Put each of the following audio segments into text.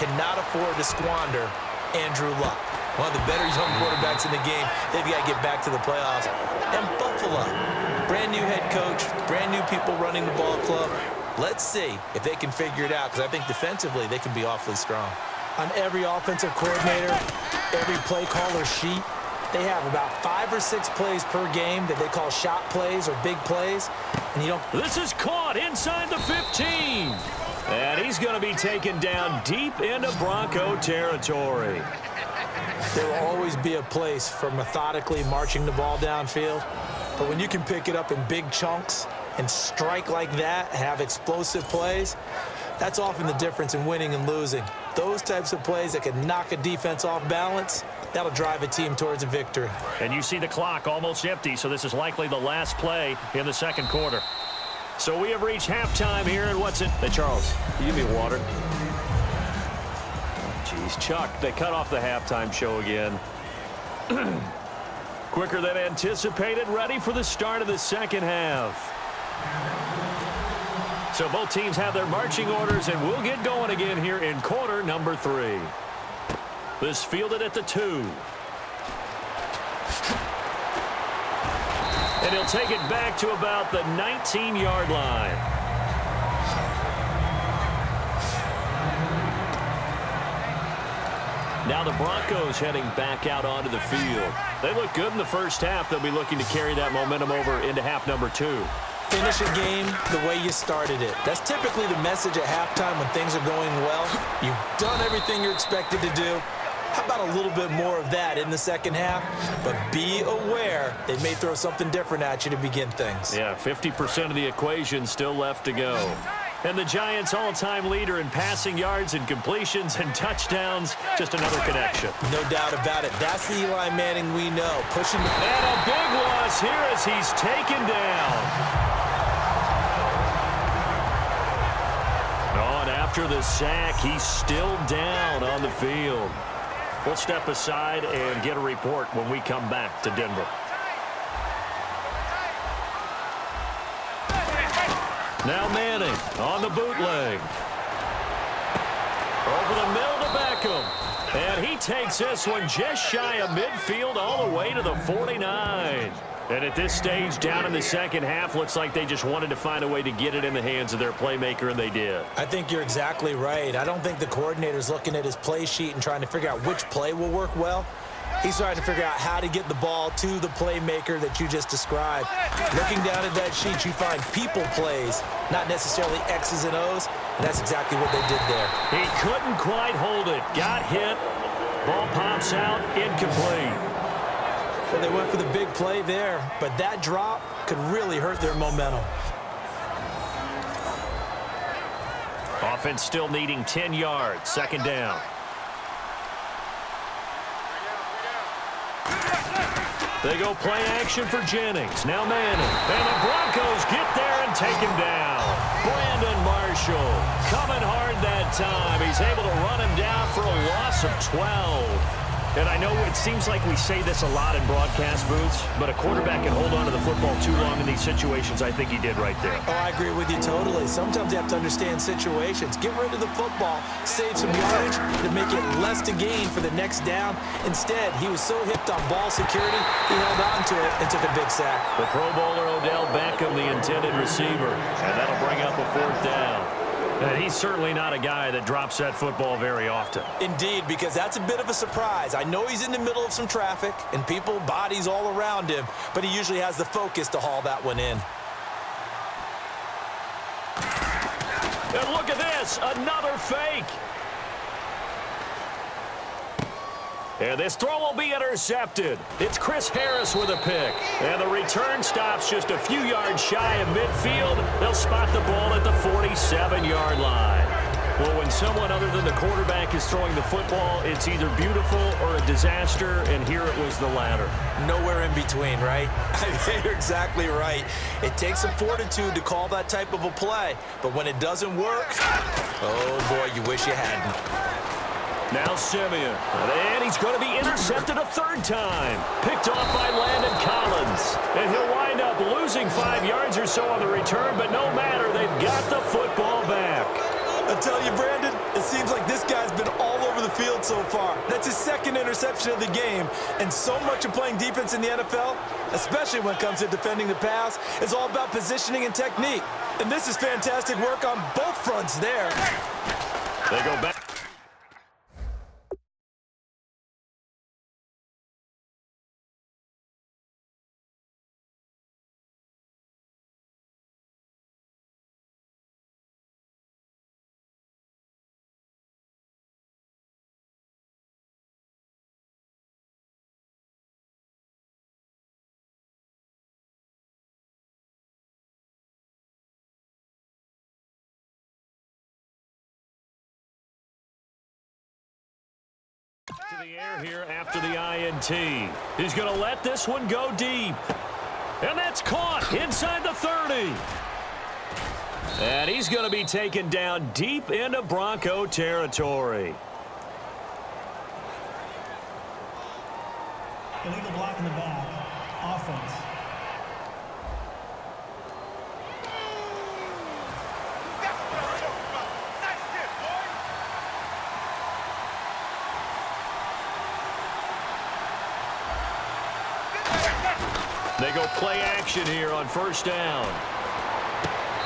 cannot afford to squander Andrew Luck. One of the better young quarterbacks in the game. They've got to get back to the playoffs. And Buffalo, brand new head coach, brand new people running the ball club. Let's see if they can figure it out, because I think defensively they can be awfully strong. On every offensive coordinator, every play caller sheet, they have about 5 or 6 plays per game that they call shot plays or big plays. And you don't. This is caught inside the 15. And he's going to be taken down deep into Bronco territory. There will always be a place for methodically marching the ball downfield. But when you can pick it up in big chunks and strike like that, have explosive plays, that's often the difference in winning and losing. Those types of plays that can knock a defense off balance, that'll drive a team towards a victory. And you see the clock almost empty, so this is likely the last play in the second quarter. So we have reached halftime here, and what's it? Hey, Charles, can you give me water? Jeez, Chuck, they cut off the halftime show again. Quicker than anticipated, ready for the start of the second half. So both teams have their marching orders, and we'll get going again here in quarter number 3. This fielded at the 2. And he'll take it back to about the 19-yard line. Now the Broncos heading back out onto the field. They look good in the first half. They'll be looking to carry that momentum over into half number 2. Finish a game the way you started it. That's typically the message at halftime when things are going well. You've done everything you're expected to do. How about a little bit more of that in the second half? But be aware they may throw something different at you to begin things. Yeah, 50% of the equation still left to go. And the Giants' all-time leader in passing yards and completions and touchdowns, just another connection. No doubt about it. That's the Eli Manning we know. Pushing the... And a big loss here as he's taken down. Oh, and after the sack, he's still down on the field. We'll step aside and get a report when we come back to Denver. Now Manning on the bootleg. Over the middle to Beckham. And he takes this one just shy of midfield all the way to the 49. And at this stage, down in the second half, looks like they just wanted to find a way to get it in the hands of their playmaker, and they did. I think you're exactly right. I don't think the coordinator's looking at his play sheet and trying to figure out which play will work well. He's trying to figure out how to get the ball to the playmaker that you just described. Looking down at that sheet, you find people plays, not necessarily X's and O's, and that's exactly what they did there. He couldn't quite hold it. Got hit. Ball pops out. Incomplete. Well, they went for the big play there, but that drop could really hurt their momentum. Offense still needing 10 yards. Second down. They go play action for Jennings. Now Manning. And the Broncos get there and take him down. Brandon Marshall coming hard that time. He's able to run him down for a loss of 12. And I know it seems like we say this a lot in broadcast booths, but a quarterback can hold on to the football too long in these situations. I think he did right there. Oh, I agree with you totally. Sometimes you have to understand situations. Get rid of the football, save some yardage to make it less to gain for the next down. Instead, he was so hipped on ball security, he held on to it and took a big sack. The Pro Bowler Odell Beckham, the intended receiver, and that'll bring up a 4th down. And he's certainly not a guy that drops that football very often. Indeed, because that's a bit of a surprise. I know he's in the middle of some traffic and people, bodies all around him, but he usually has the focus to haul that one in. And look at this, another fake. And this throw will be intercepted. It's Chris Harris with a pick. And the return stops just a few yards shy of midfield. They'll spot the ball at the 47-yard line. Well, when someone other than the quarterback is throwing the football, it's either beautiful or a disaster, and here it was the latter. Nowhere in between, right? You're exactly right. It takes some fortitude to call that type of a play, but when it doesn't work, oh boy, you wish you hadn't. Now Simeon, and he's going to be intercepted a 3rd time. Picked off by Landon Collins. And he'll wind up losing 5 yards or so on the return, but no matter, they've got the football back. I tell you, Brandon, it seems like this guy's been so far. That's his second interception of the game. And so much of playing defense in the NFL, especially when it comes to defending the pass, is all about positioning and technique. And this is fantastic work on both fronts there. They go back. To the air here after the INT. He's going to let this one go deep. And that's caught inside the 30. And he's going to be taken down deep into Bronco territory. Illegal block in the back. Offense. They go play action here on first down.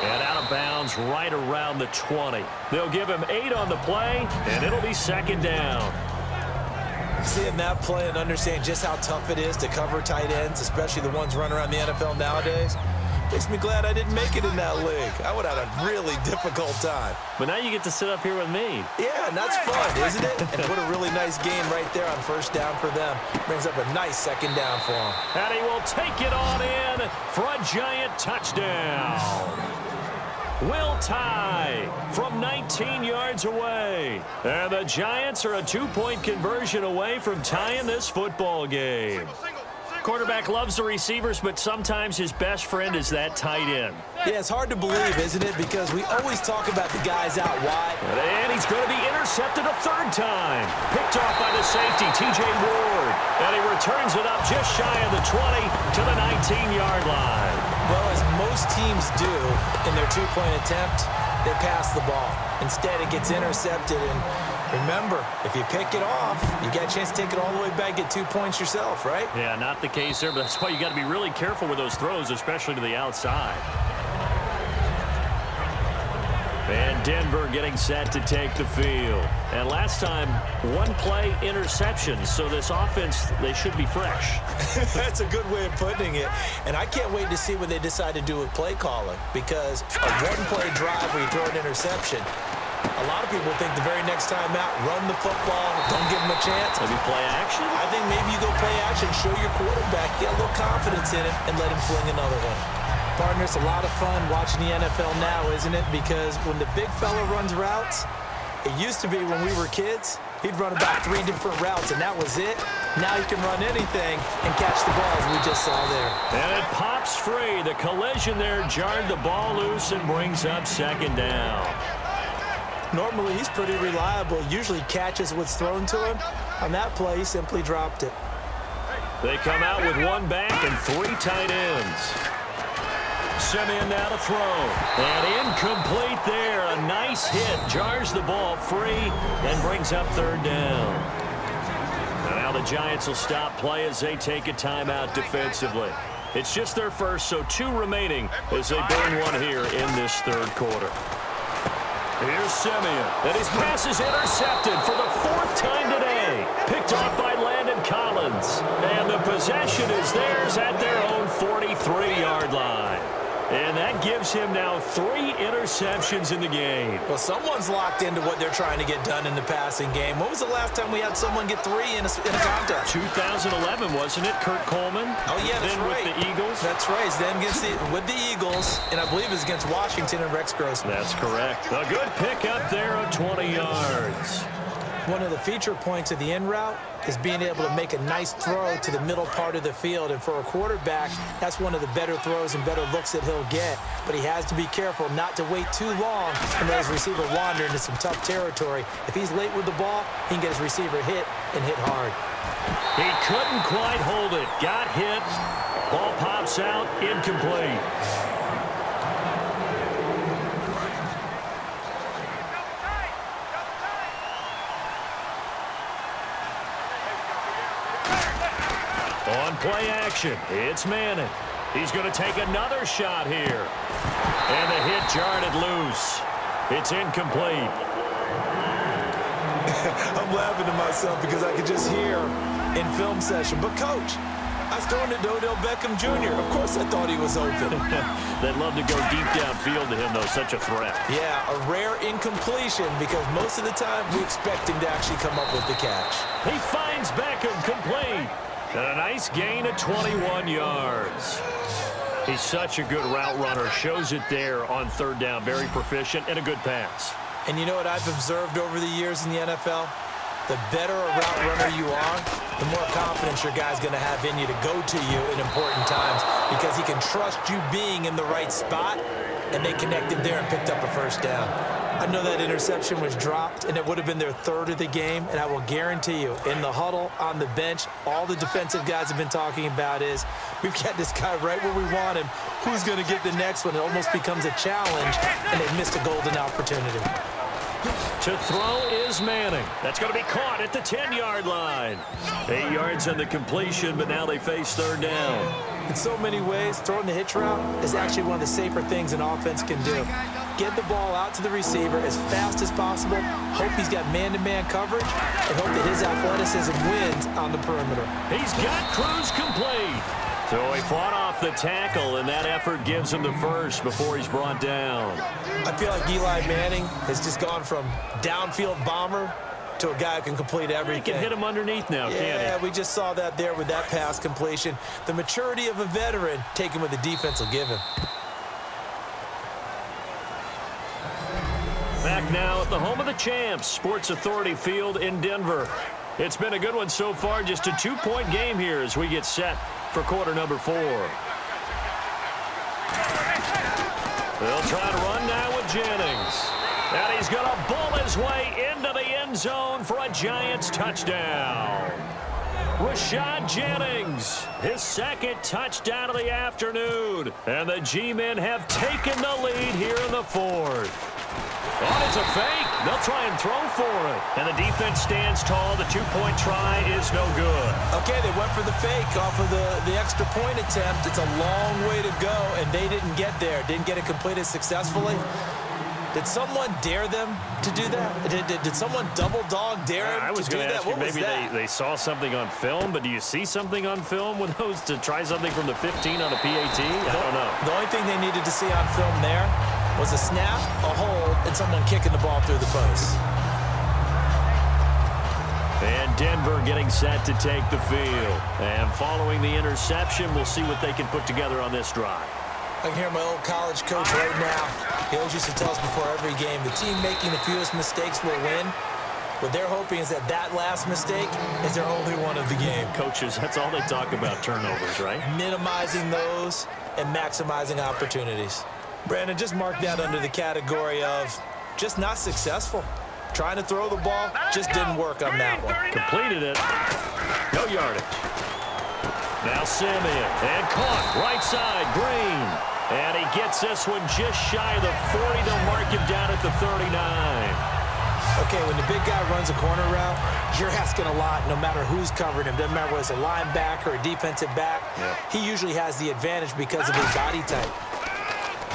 And out of bounds right around the 20. They'll give him 8 on the play, and it'll be second down. Seeing that play and understand just how tough it is to cover tight ends, especially the ones running around the NFL nowadays, makes me glad I didn't make it in that league. I would have had a really difficult time. But now you get to sit up here with me. Yeah, and that's fun, isn't it? And what a really nice game right there on first down for them. Brings up a nice second down for them. And he will take it on in for a giant touchdown. Will tie from 19 yards away. And the Giants are a 2-point conversion away from tying this football game. Quarterback loves the receivers, but sometimes his best friend is that tight end. Yeah, it's hard to believe, isn't it? Because we always talk about the guys out wide. And he's going to be intercepted a third time. Picked off by the safety, T.J. Ward. And he returns it up just shy of the 20 to the 19-yard line. Well, as most teams do in their two-point attempt, they pass the ball. Instead, it gets intercepted. And remember, if you pick it off, you get a chance to take it all the way back, get 2 points yourself, right? Yeah, not the case there, but that's why you got to be really careful with those throws, especially to the outside. And Denver getting set to take the field. And last time, one play interception, so this offense, they should be fresh. That's a good way of putting it. And I can't wait to see what they decide to do with play calling, because a one-play drive where you throw an interception, a lot of people think the very next time out, run the football, don't give them a chance. Maybe play action? I think maybe you go play action, show your quarterback, get a little confidence in it, and let him fling another one. Partner, it's a lot of fun watching the NFL now, isn't it? Because when the big fella runs routes, it used to be when we were kids, he'd run about 3 different routes, and that was it. Now he can run anything and catch the ball, as we just saw there. And it pops free. The collision there jarred the ball loose and brings up second down. Normally, he's pretty reliable. Usually catches what's thrown to him. On that play, he simply dropped it. They come out with one back and 3 tight ends. Simeon now to throw. And incomplete there. A nice hit. Jars the ball free and brings up third down. And now the Giants will stop play as they take a timeout defensively. It's just their first, so 2 remaining as they burn one here in this third quarter. Here's Simeon. And his pass is intercepted for the 4th time today. Picked off by Landon Collins. And the possession is theirs at their own 43-yard line. And that gives him now 3 interceptions in the game. Well, someone's locked into what they're trying to get done in the passing game. When was the last time we had someone get 3 in a contest? 2011, wasn't it? Kurt Coleman. Oh, yeah, that's then right. With the Eagles. That's right. It's then with the Eagles, and I believe it's against Washington and Rex Grossman. That's correct. A good pick up there of 20 yards. One of the feature points of the in route is being able to make a nice throw to the middle part of the field. And for a quarterback, that's one of the better throws and better looks that he'll get. But he has to be careful not to wait too long and let his receiver wander into some tough territory. If he's late with the ball, he can get his receiver hit and hit hard. He couldn't quite hold it. Got hit. Ball pops out. Incomplete. On play action, it's Manning. He's going to take another shot here. And the hit jarred it loose. It's incomplete. I'm laughing to myself because I could just hear in film session. But, Coach, I was throwing it to Odell Beckham Jr. Of course I thought he was open. They'd love to go deep downfield to him, though. Such a threat. Yeah, a rare incompletion because most of the time we expect him to actually come up with the catch. He finds Beckham complete. And a nice gain of 21 yards. He's such a good route runner. Shows it there on third down. Very proficient and a good pass. And you know what I've observed over the years in the NFL? The better a route runner you are, the more confidence your guy's going to have in you to go to you in important times because he can trust you being in the right spot, and they connected there and picked up a first down. I know that interception was dropped, and it would have been their third of the game, and I will guarantee you, in the huddle, on the bench, all the defensive guys have been talking about is, we've got this guy right where we want him. Who's going to get the next one? It almost becomes a challenge, and they've missed a golden opportunity. To throw is Manning. That's going to be caught at the 10-yard line. 8 yards on the completion, but now they face third down. In so many ways, throwing the hitch route is actually one of the safer things an offense can do. Get the ball out to the receiver as fast as possible, hope he's got man-to-man coverage, and hope that his athleticism wins on the perimeter. He's got Cruz complete. So he fought off the tackle, and that effort gives him the first before he's brought down. I feel like Eli Manning has just gone from downfield bomber to a guy who can complete everything. He can hit him underneath now, can't he? Yeah, we just saw that there with that pass completion. The maturity of a veteran taken what the defense will give him. Back now at the home of the champs, Sports Authority Field in Denver. It's been a good one so far, just a 2-point game here as we get set for quarter number 4. They'll try to run now with Jennings. And he's going to bull his way into the end zone for a Giants touchdown. Rashad Jennings, his second touchdown of the afternoon. And the G-men have taken the lead here in the fourth. Oh, it's a fake. They'll try and throw for it. And the defense stands tall. The 2-point try is no good. Okay, they went for the fake off of the extra point attempt. It's a long way to go, and they didn't get there. Didn't get it completed successfully. Did someone dare them to do that? Did someone double-dog dare them to do that? I was going to ask you, maybe they saw something on film, but do you see something on film with those to try something from the 15 on a PAT? I don't know. The only thing they needed to see on film there was a snap, a hold, and someone kicking the ball through the post. And Denver getting set to take the field. And following the interception, we'll see what they can put together on this drive. I can hear my old college coach right now. He always used to tell us before every game, the team making the fewest mistakes will win. What they're hoping is that last mistake is their only one of the game. Coaches, that's all they talk about, turnovers, right? Minimizing those and maximizing opportunities. Brandon, just mark that under the category of just not successful. Trying to throw the ball just didn't work on that one. Completed it. No yardage. Now Simeon. And caught. Right side. Green. And he gets this one just shy of the 40. They'll mark him down at the 39. Okay, when the big guy runs a corner route, you're asking a lot no matter who's covering him. Doesn't matter whether it's a linebacker or a defensive back. Yeah. He usually has the advantage because of his body type.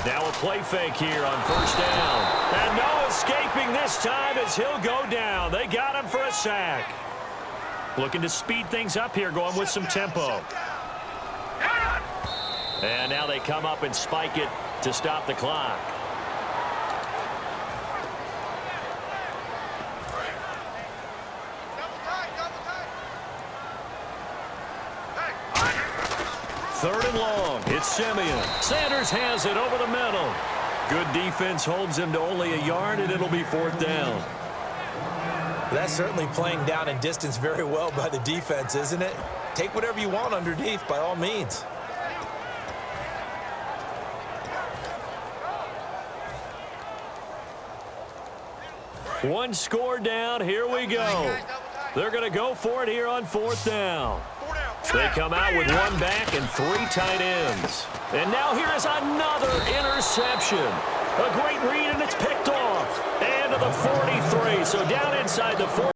Now a play fake here on first down. And no escaping this time as he'll go down. They got him for a sack. Looking to speed things up here, going with some tempo. And now they come up and spike it to stop the clock. Third and long. It's Simeon. Sanders has it over the middle. Good defense holds him to only a yard, and it'll be fourth down. That's certainly playing down in distance very well by the defense, isn't it? Take whatever you want underneath, by all means. One score down. Here we go. They're going to go for it here on fourth down. They come out with one back and 3 tight ends. And now here is another interception. A great read, and it's picked off. And to the 43. So down inside the 40.